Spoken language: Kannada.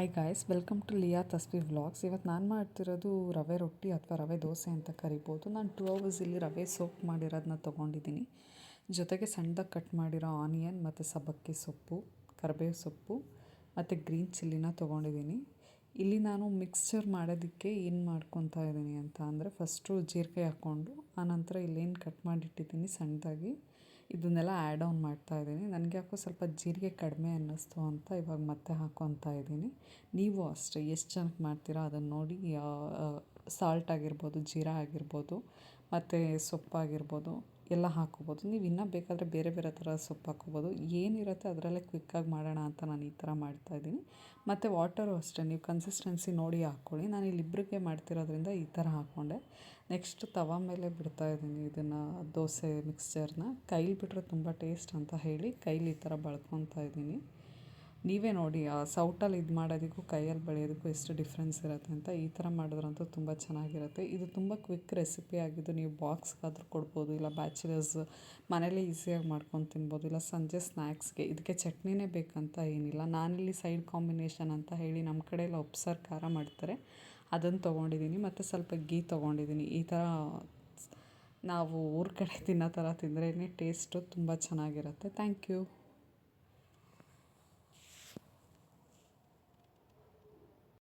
Hi guys, welcome to Liya Tasbi vlogs. ಇವತ್ತು ನಾನು ಮಾಡ್ತಿರೋದು ರವೆ ರೊಟ್ಟಿ ಅಥವಾ ರವೆ ದೋಸೆ ಅಂತ ಕರಿಬೋದು. ನಾನು 2 hours ಇಲ್ಲಿ ರವೆ ಸೋಪ್ ಮಾಡಿರೋದನ್ನ ತೊಗೊಂಡಿದ್ದೀನಿ. ಜೊತೆಗೆ ಸಣ್ಣದಾಗಿ ಕಟ್ ಮಾಡಿರೋ ಆನಿಯನ್ ಮತ್ತು ಸಬ್ಬಕ್ಕಿ ಸೊಪ್ಪು, ಕರಿಬೇವು ಸೊಪ್ಪು ಮತ್ತು ಗ್ರೀನ್ ಚಿಲ್ಲಿನ ತೊಗೊಂಡಿದ್ದೀನಿ. ಇಲ್ಲಿ ನಾನು ಮಿಕ್ಸ್ಚರ್ ಮಾಡೋದಕ್ಕೆ ಏನು ಮಾಡ್ಕೊತಾ ಇದ್ದೀನಿ ಅಂತ ಅಂದರೆ, ಫಸ್ಟು ಜೀರಿಗೆ ಹಾಕ್ಕೊಂಡು ಆನಂತರ ಇಲ್ಲೇನು ಕಟ್ ಮಾಡಿಟ್ಟಿದ್ದೀನಿ ಸಣ್ಣದಾಗಿ ಇದನ್ನೆಲ್ಲ ಆ್ಯಡ್ ಆನ್ ಮಾಡ್ತಾಯಿದ್ದೀನಿ. ನನಗೆ ಯಾಕೋ ಸ್ವಲ್ಪ ಜೀರಿಗೆ ಕಡಿಮೆ ಅನ್ನಿಸ್ತು ಅಂತ ಇವಾಗ ಮತ್ತೆ ಹಾಕ್ಕೊತಾ ಇದ್ದೀನಿ. ನೀವು ಅಷ್ಟೇ ಎಷ್ಟು ಜನಕ್ಕೆ ಮಾಡ್ತೀರಾ ಅದನ್ನು ನೋಡಿ ಸಾಲ್ಟ್ ಆಗಿರ್ಬೋದು, ಜೀರಾ ಆಗಿರ್ಬೋದು ಮತ್ತು ಸೊಪ್ಪಾಗಿರ್ಬೋದು ಎಲ್ಲ ಹಾಕ್ಕೊಬೋದು. ನೀವು ಇನ್ನೂ ಬೇಕಾದರೆ ಬೇರೆ ಬೇರೆ ಥರ ಸೊಪ್ಪು ಹಾಕ್ಕೊಬೋದು. ಏನಿರುತ್ತೆ ಅದರಲ್ಲೇ ಕ್ವಿಕ್ಕಾಗಿ ಮಾಡೋಣ ಅಂತ ನಾನು ಈ ಥರ ಮಾಡ್ತಾಯಿದ್ದೀನಿ. ಮತ್ತು ವಾಟರು ಅಷ್ಟೇ ನೀವು ಕನ್ಸಿಸ್ಟೆನ್ಸಿ ನೋಡಿ ಹಾಕ್ಕೊಳ್ಳಿ. ನಾನು ಇಲ್ಲಿ ಇಬ್ಬರಿಗೆ ಮಾಡ್ತಿರೋದ್ರಿಂದ ಈ ಥರ ಹಾಕ್ಕೊಂಡೆ. ನೆಕ್ಸ್ಟ್ ತವ ಮೇಲೆ ಬಿಡ್ತಾಯಿದ್ದೀನಿ ಇದನ್ನು ದೋಸೆ ಮಿಕ್ಸ್ಚರ್ನ. ಕೈಲಿ ಬಿಟ್ಟರೆ ತುಂಬ ಟೇಸ್ಟ್ ಅಂತ ಹೇಳಿ ಕೈಲಿ ಈ ಥರ ಬಳ್ಕೊತಾ ಇದ್ದೀನಿ. ನೀವೇ ನೋಡಿ ಸೌಟಲ್ಲಿ ಇದು ಮಾಡೋದಕ್ಕೂ ಕೈಯಲ್ಲಿ ಬಳಿಯೋದಕ್ಕೂ ಎಷ್ಟು ಡಿಫ್ರೆನ್ಸ್ ಇರುತ್ತೆ ಅಂತ. ಈ ಥರ ಮಾಡಿದ್ರಂತೂ ತುಂಬ ಚೆನ್ನಾಗಿರುತ್ತೆ. ಇದು ತುಂಬ ಕ್ವಿಕ್ ರೆಸಿಪಿ ಆಗಿದ್ದು ನೀವು ಬಾಕ್ಸ್ಗಾದರೂ ಕೊಡ್ಬೋದು, ಇಲ್ಲ ಬ್ಯಾಚುಲರ್ಸ್ ಮನೇಲಿ ಈಸಿಯಾಗಿ ಮಾಡ್ಕೊಂಡು ತಿನ್ಬೋದು, ಇಲ್ಲ ಸಂಜೆ ಸ್ನ್ಯಾಕ್ಸ್ಗೆ. ಇದಕ್ಕೆ ಚಟ್ನಿನೇ ಬೇಕಂತ ಏನಿಲ್ಲ. ನಾನಿಲ್ಲಿ ಸೈಡ್ ಕಾಂಬಿನೇಷನ್ ಅಂತ ಹೇಳಿ ನಮ್ಮ ಕಡೆ ಎಲ್ಲ ಉಪ್ಸಾರು ಖಾರ ಮಾಡ್ತಾರೆ, ಅದನ್ನು ತೊಗೊಂಡಿದ್ದೀನಿ ಮತ್ತು ಸ್ವಲ್ಪ ಗೀ ತೊಗೊಂಡಿದ್ದೀನಿ. ಈ ಥರ ನಾವು ಊರ ಕಡೆ ತಿನ್ನೋ ಥರ ತಿಂದ್ರೇ ಟೇಸ್ಟು ತುಂಬ ಚೆನ್ನಾಗಿರುತ್ತೆ. Thank you.